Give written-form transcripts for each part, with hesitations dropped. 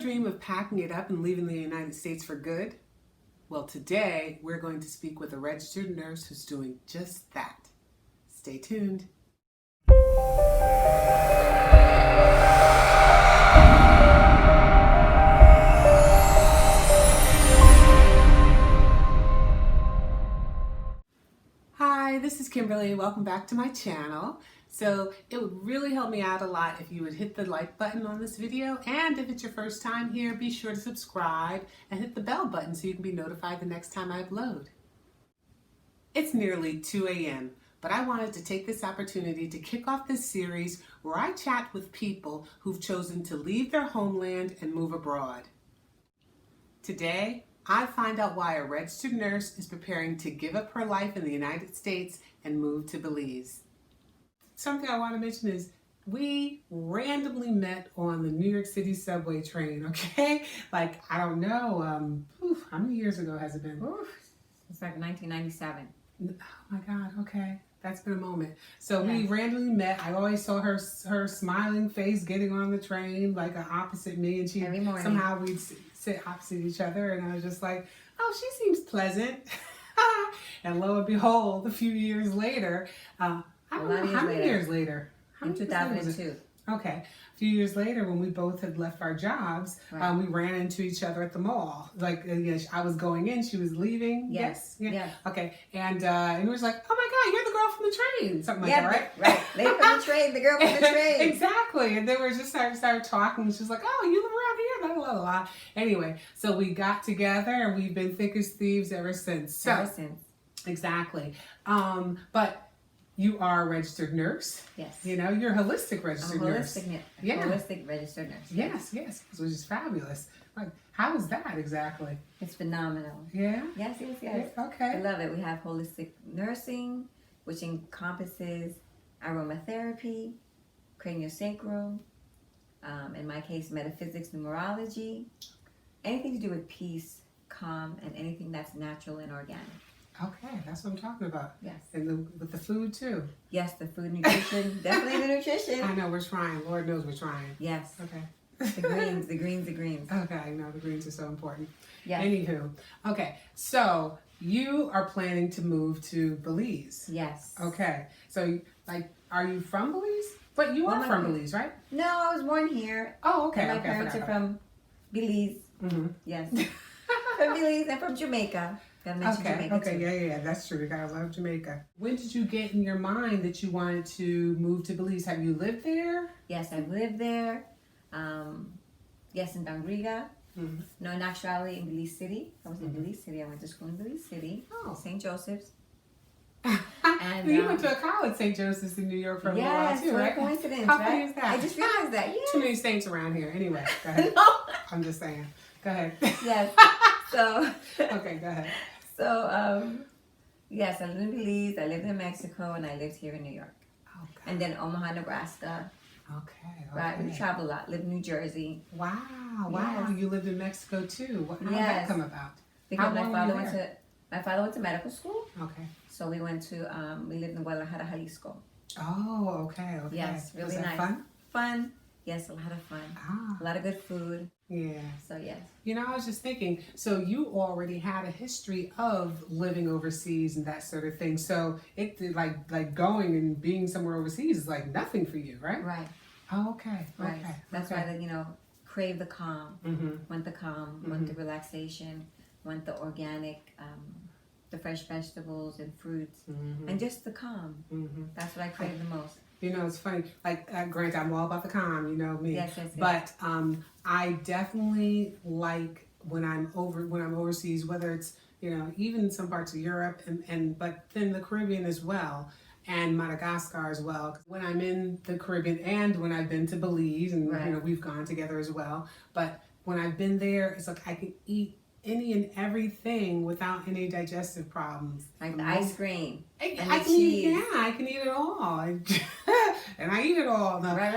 dream of packing it up and leaving the United States for good? Well, today we're going to speak with a registered nurse who's doing just that. Stay tuned. Hi, this is Kimberly. Welcome back to my channel. So it would really help me out a lot if you would hit the like button on this video, and if it's your first time here, be sure to subscribe and hit the bell button so you can be notified the next time I upload. It's nearly 2 a.m., but I wanted to take this opportunity to kick off this series where I chat with people who've chosen to leave their homeland and move abroad. Today, I find out why a registered nurse is preparing to give up her life in the United States and move to Belize. Something I want to mention is we randomly met on the New York City subway train, okay? Like, I don't know, how many years ago has it been? It's like 1997. Oh my God, okay. That's been a moment. So we randomly met. I always saw her smiling face getting on the train, like opposite me, and every morning. Somehow we'd sit opposite each other, and I was just like, oh, she seems pleasant. And lo and behold, a few years later, I don't know how many years later. In 2002. Okay. A few years later, when we both had left our jobs, right. We ran into each other at the mall. Like, I was going in, she was leaving. Yes. Yeah. Yes. Okay. And it was like, oh my God, you're the girl from the train. Something like that, right? Right. Lady from the train, the girl from the train. Exactly. And then we just started talking. She was like, oh, you live around here? Blah, blah, blah. Anyway, so we got together and we've been thick as thieves ever since. Ever since. Exactly. But you are a registered nurse. Yes. You know, you're a holistic registered nurse. Holistic registered nurse. Yes, which is fabulous. Like, how is that exactly? It's phenomenal. Yeah? Yes. Yeah, okay. I love it. We have holistic nursing, which encompasses aromatherapy, craniosacral, in my case, metaphysics, numerology, anything to do with peace, calm, and anything that's natural and organic. Okay, that's what I'm talking about. Yes. And with the food too. Yes, the food, nutrition, definitely the nutrition. I know, we're trying. Lord knows we're trying. Yes. Okay. The greens. Okay, I know the greens are so important. Yes. Anywho, okay, so you are planning to move to Belize. Yes. Okay, so like, are you from Belize? But you are from Belize, right? No, I was born here. Oh, okay. And my parents are from Belize. Mm-hmm. Yes. From Belize and from Jamaica. Okay, yeah, that's true. We gotta love Jamaica. When did you get in your mind that you wanted to move to Belize? Have you lived there? Yes, I've lived there. Yes, in 𝐀𝐻𝐿𝐵𝐲. Mm-hmm. No, in actuality, in Belize City. I was in Belize City. I went to school in Belize City. Oh. St. Joseph's. And you went to a college, St. Joseph's in New York, for a little while too, right? Coincidence, How right? funny is that? I just realized that. Yes. Too many saints around here. Anyway, go ahead. No. I'm just saying. Go ahead. Yes. So. Okay, go ahead. So, yes, I lived in Belize, I lived in Mexico, and I lived here in New York. Okay. And then Omaha, Nebraska. Okay. Right, we travel a lot. Lived in New Jersey. Wow. Yes. You lived in Mexico too. How did Yes. that come about? Because my father went to medical school. Okay. So we went to, we lived in Guadalajara, Jalisco. Oh, okay. Yes, really Was that nice. fun? Fun. Yes, a lot of fun. A lot of good food. Yeah. So, yes. You know, I was just thinking, so you already had a history of living overseas and that sort of thing. So it like going and being somewhere overseas is like nothing for you, right? Right. Oh, okay. Right. Okay. That's why, crave the calm. Mm-hmm. Want the calm, want the relaxation, want the organic, the fresh vegetables and fruits, and just the calm. Mm-hmm. That's what I crave the most. You know, it's funny. Like, granted, I'm all about the calm. You know me. Yes. But I definitely like when I'm overseas, whether it's even in some parts of Europe but then the Caribbean as well, and Madagascar as well. When I'm in the Caribbean and when I've been to Belize, and we've gone together as well. But when I've been there, it's like I can eat any and everything without any digestive problems. Like the ice cream. I can eat it all. And I eat it all. No, right.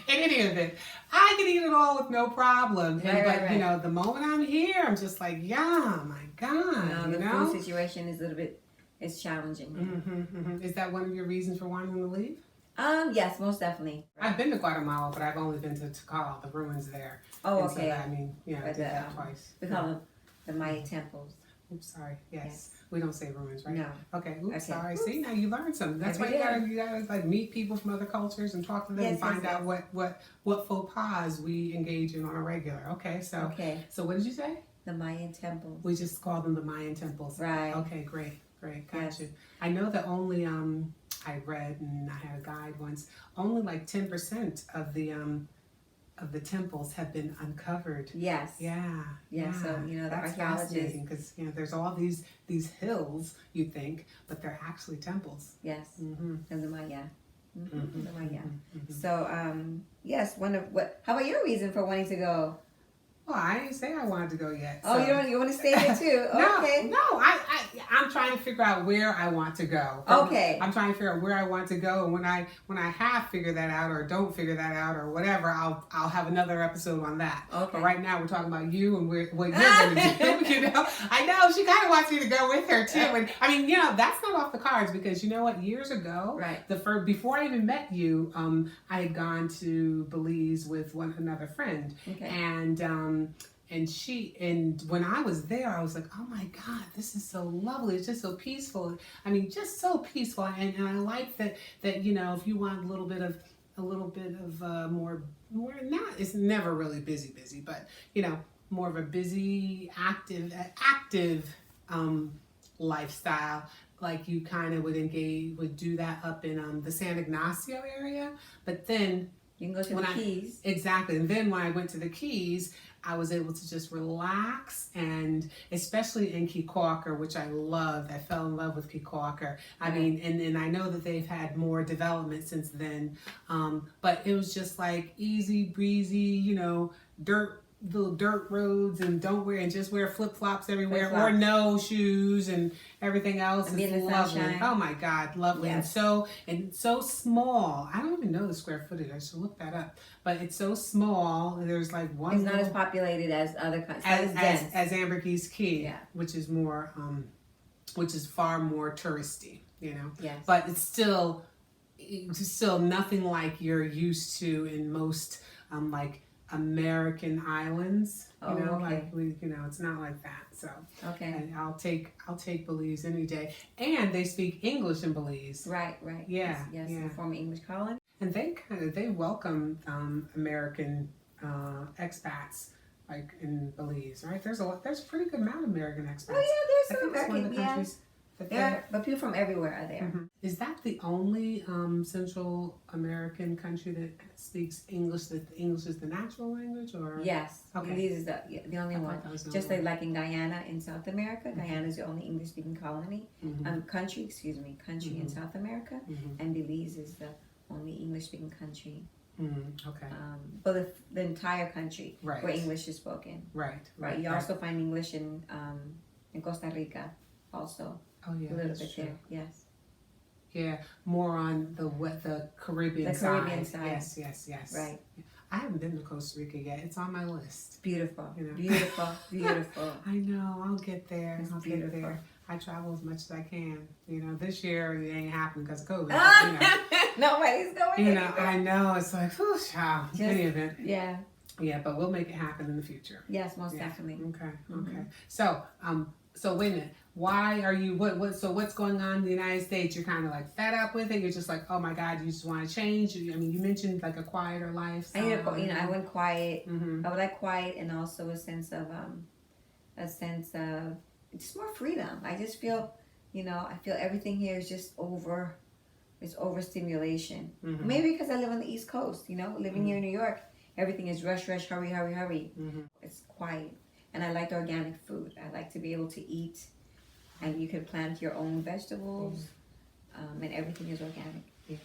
In any event, I can eat it all with no problem. Right. The moment I'm here, I'm just like, yeah, my God. The food situation is a little bit, it's challenging. Is that one of your reasons for wanting to leave? Yes, most definitely. I've been to Guatemala, but I've only been to Tikal, the ruins there. Oh, And so okay. I mean, yeah, I But did that twice. We call them the Maya temples. Oops, sorry. Yes. We don't say ruins, right? No. Okay. Oops, Okay. sorry. See, now you learned something. That's why you gotta like meet people from other cultures and talk to them and find out what faux pas we engage in on a regular. Okay. So so what did you say? The Mayan temples. We just call them the Mayan temples. Right. Okay, great. Gotcha. I know that only I read and I had a guide once, only like 10% of the temples have been uncovered. Yes. Yeah. So the that's archaeologists, because there's all these hills you think, but they're actually temples. Yes. Mm-hmm. And the Maya. Mm-hmm. The Maya. Mm-hmm. So yes, how about your reason for wanting to go? Well, I didn't say I wanted to go yet. Oh, you want to stay there too? Okay. No, I'm trying to figure out where I want to go. Okay. I'm trying to figure out where I want to go, and when I have figured that out or don't figure that out or whatever, I'll have another episode on that. Okay. But right now we're talking about you and what you're going to do. I know she kind of wants me to go with her too, and I mean, that's not off the cards because you know what? Years ago, right, before I even met you, I had gone to Belize with another friend, okay, and when I was there, I was like, oh my God, this is so lovely. It's just so peaceful. I mean, just so peaceful. And I like that if you want a little bit of more, not, it's never really busy, but more of a busy, active lifestyle. Like you kind of would do that up in the San Ignacio area. But then you can go to the Keys. Exactly. And then when I went to the Keys, I was able to just relax, and especially in 𝐀𝐟𝐫𝐢𝐜𝐚, which I loved. I fell in love with 𝐀𝐿𝐽𝐜𝐽. I mean, and I know that they've had more development since then, but it was just like easy breezy, little dirt roads, and just wear flip-flops everywhere, or no shoes, and everything else is lovely. Oh my God, lovely. Yes. And so small. I don't even know the square footage. I should look that up. But it's so small. There's like one. It's not as populated as other countries. As 𝐀𝐟𝐫𝐢𝐜𝐚, yeah, which is more, which is far more touristy. Yes. But it's still nothing like you're used to in most like American islands, okay. It's not like that. So okay, and I'll take Belize any day, and they speak English in Belize. Right. Yeah, yes. Yeah. The former English colony, and they welcome American expats like in Belize, right? There's a pretty good amount of American expats. Oh yeah, there's some American. One of the countries but people from everywhere are there. Mm-hmm. Is that the only Central American country that speaks English, that English is the natural language, or? Yes. Okay. Belize is the only one. Just like in Guyana in South America, mm-hmm. Guyana is the only English-speaking colony, mm-hmm. country mm-hmm. in South America, mm-hmm. and Belize is the only English-speaking country. Mm-hmm. Okay. But the entire country right. where English is spoken. Right. You also find English in Costa Rica, also. Oh yeah, a little bit true. there. Yes. Yeah, more on the Caribbean side. Caribbean side. Yes. Right. I haven't been to Costa Rica yet. It's on my list. Beautiful. Beautiful. I know. I'll get there. It's beautiful. Get there. I travel as much as I can. This year it ain't happening because of COVID. Nobody's going anywhere. I know. It's like, whew, child. Any event. Yeah. Yeah, but we'll make it happen in the future. Yes, most definitely. Okay. Mm-hmm. So wait a minute. Why are you, what's going on in the United States? You're kind of like fed up with it. You're just like, oh my God, you just want to change. I mean, you mentioned like a quieter life. I went quiet. Mm-hmm. I would like quiet, and also a sense of just more freedom. I just feel, I feel everything here is just it's overstimulation. Mm-hmm. Maybe because I live on the East Coast, living mm-hmm. here in New York, everything is rush, hurry. Mm-hmm. It's quiet. And I like organic food. I like to be able to eat, and you can plant your own vegetables, and everything is organic. Yeah.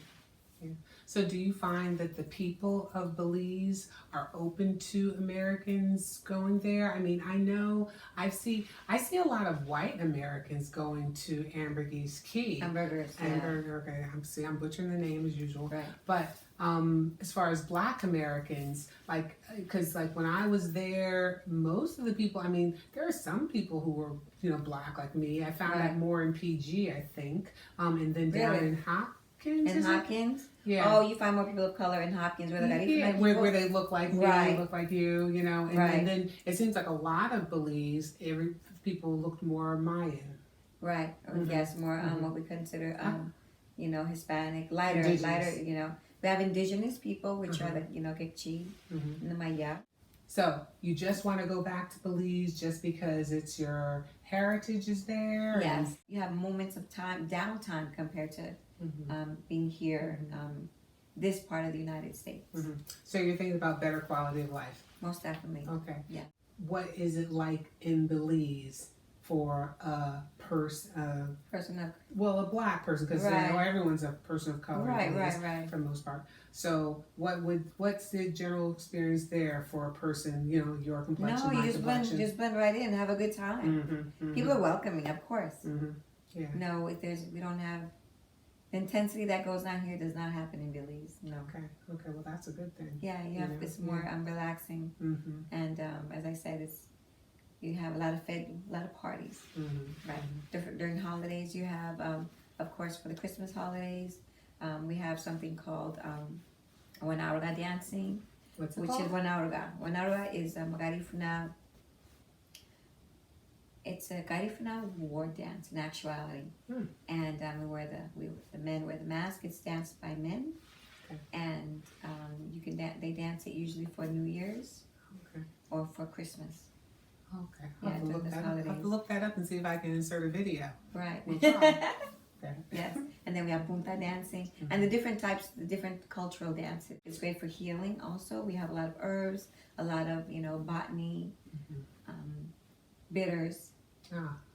So do you find that the people of Belize are open to Americans going there? I mean, I know I see a lot of white Americans going to 𝐀𝐟𝐫𝐢𝐜𝐚. Hamburgers. Okay. I'm butchering the name as usual. Right. But as far as Black Americans, because when I was there, most of the people, I mean, there are some people who were, Black like me. I found that more in PG, I think. And then down in Hopkins. In Hopkins? Yeah. Oh, you find more people of color in Hopkins where where they look like me, Right. look like you, you know. And, Right. and then it seems like a lot of Belize, people looked more Mayan. Right. Yes, more what we consider, you know, Hispanic, lighter, Indigenous. you know. We have indigenous people, which are the, you know, 𝐀𝐿𝐴 and the 𝐷𝐼𝐼. So you just want to go back to Belize just because it's your heritage is there? Yes. You have moments of downtime compared to being here, this part of the United States. So you're thinking about better quality of life? Most definitely. Okay. Yeah. What is it like in Belize for a person of... Well, a black person, because you know, everyone's a person of color in Belize, for the most part. So what's the general experience there for a person, you know, your complexion, my complexion? No, you just blend right in and have a good time. People are welcoming, of course. Yeah. No, we don't have... The intensity that goes on here does not happen in Belize. No. Okay. Well, that's a good thing. Yeah, it's more relaxing, and as I said, you have a lot of parties, right? During holidays, you have, of course, for the Christmas holidays, we have something called 𝐻𝐼𝐜𝐼𝐜 dancing, What's it which called? is 𝐻𝐼𝐜𝐼𝐜. 𝐻𝐼𝐜𝐼 is 𝐻𝐼𝐜𝐼𝐜. It's a 𝐻𝐼𝐜𝐼𝐜 war dance in actuality, and the men wear the mask. It's danced by men, and they dance it usually for New Year's or for Christmas. Okay. Yeah, I'll have to look that up and see if I can insert a video. Right. We'll try. Yes, and then we have punta dancing and the different cultural dances. It's great for healing. Also, we have a lot of herbs, a lot of botany, bitters.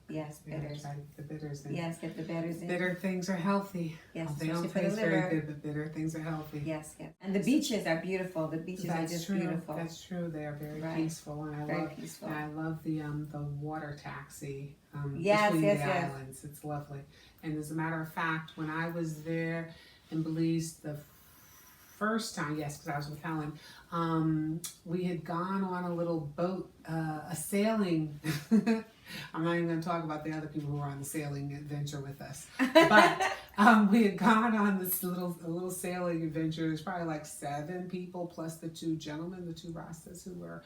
Yes, bitters. Try to get the bitters in. Yes, get the bitters in. Bitter things are healthy. Yes, they don't taste very good, but bitter things are healthy. Yes. And the beaches are beautiful. The beaches are just beautiful. That's true. They are very peaceful, and I love the water taxi between the islands. It's lovely. And as a matter of fact, when I was there in Belize the first time, because I was with Helen, we had gone on a little boat, a sailing. I'm not even going to talk about the other people who were on the sailing adventure with us, but we had gone on this little sailing adventure. There's probably like 7 people plus the 2 gentlemen, the 2 Rastas who were,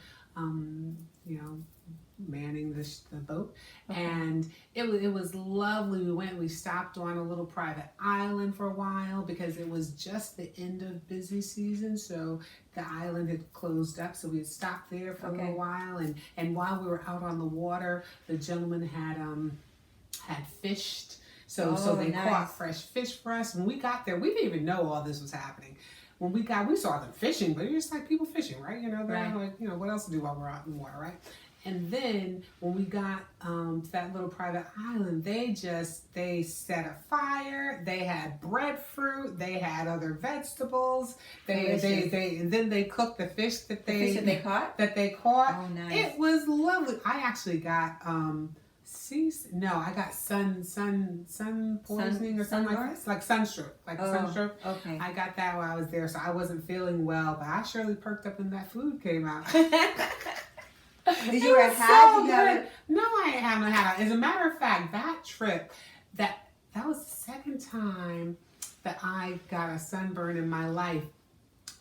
manning the boat, and it was lovely. We stopped on a little private island for a while because it was just the end of busy season, so the island had closed up, so we had stopped there for a little while, and while we were out on the water, the gentleman had fished, so they caught fresh fish for us. When we got there, we didn't even know all this was happening. When we saw them fishing, but it's just like people fishing, right? They're like, what else to do while we're out in the water, right? And then when we got to that little private island, they set a fire. They had breadfruit. They had other vegetables. And then they cooked the fish that they caught. Oh, nice. It was lovely. I actually got I got sun poisoning or something like that. Like sunstroke. Sunstroke. Okay. I got that while I was there, so I wasn't feeling well, but I surely perked up when that food came out. Did you wear a hat? No, I haven't had it. As a matter of fact, that trip, that was the second time that I got a sunburn in my life.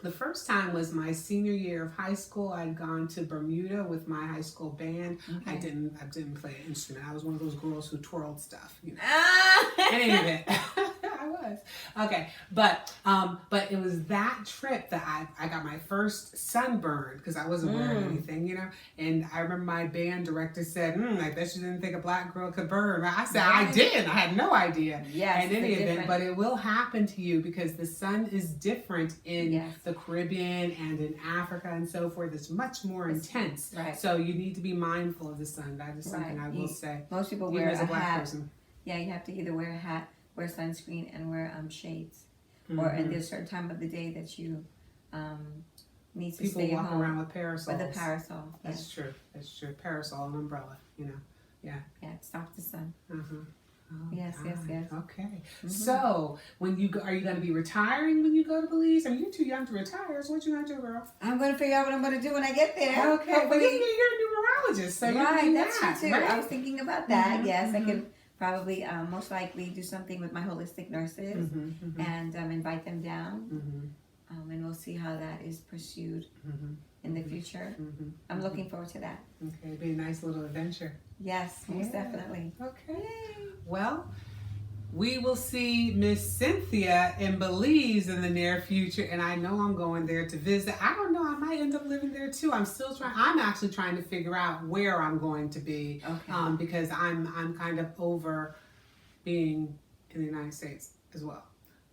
The first time was my senior year of high school. I'd gone to Bermuda with my high school band. I didn't play an instrument. I was one of those girls who twirled stuff, In any event. I was. Okay. But it was that trip that I got my first sunburn because I wasn't wearing anything, And I remember my band director said, I bet you didn't think a black girl could burn. I said, I did. I had no idea. Yes. In any event, but it will happen to you because the sun is different in the Caribbean and in Africa and so forth. It's much more intense. Right. So you need to be mindful of the sun. That is something I will say. Most people Even wear as a black hat. person. Yeah, you have to either wear a hat, wear sunscreen, and wear shades. And there's a certain time of the day that you need to People stay walk at home around with parasols. with a parasol. That's true. Parasol and umbrella, Yeah. Yeah, it stops the sun. Oh, Yes. Okay. So, are you going to be retiring when you go to Belize? I mean, you're too young to retire. So what you going to do, girl? I'm going to figure out what I'm going to do when I get there. Okay. But you're a numerologist, so you can do that's that. true too. Right? I was thinking about that. Yes, I can Probably, most likely, do something with my holistic nurses and invite them down. And we'll see how that is pursued in the future. I'm looking forward to that. Okay, it'd be a nice little adventure. Yes, most definitely. Okay. Well, we will see Miss Cynthia in Belize in the near future, and I know I'm going there to visit. I don't know, I might end up living there too. I'm actually trying to figure out where I'm going to be, because I'm kind of over being in the United States as well.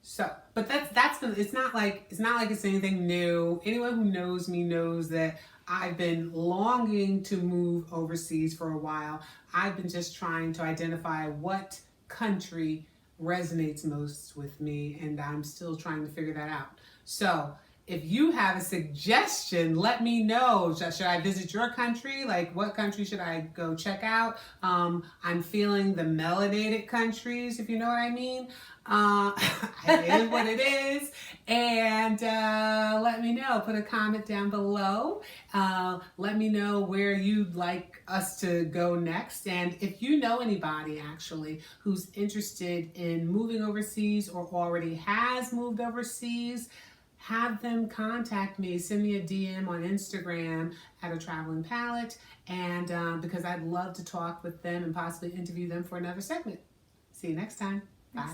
So, but it's not like it's anything new. Anyone who knows me knows that I've been longing to move overseas for a while. I've been just trying to identify what country resonates most with me, and I'm still trying to figure that out. So if you have a suggestion, let me know. Should I visit your country? Like, what country should I go check out? I'm feeling the melanated countries, if you know what I mean. It is what it is. And let me know. Put a comment down below. Let me know where you'd like us to go next. And if you know anybody actually who's interested in moving overseas or already has moved overseas, have them contact me. Send me a DM on Instagram at A Traveling Palette, and because I'd love to talk with them and possibly interview them for another segment. See you next time. Bye.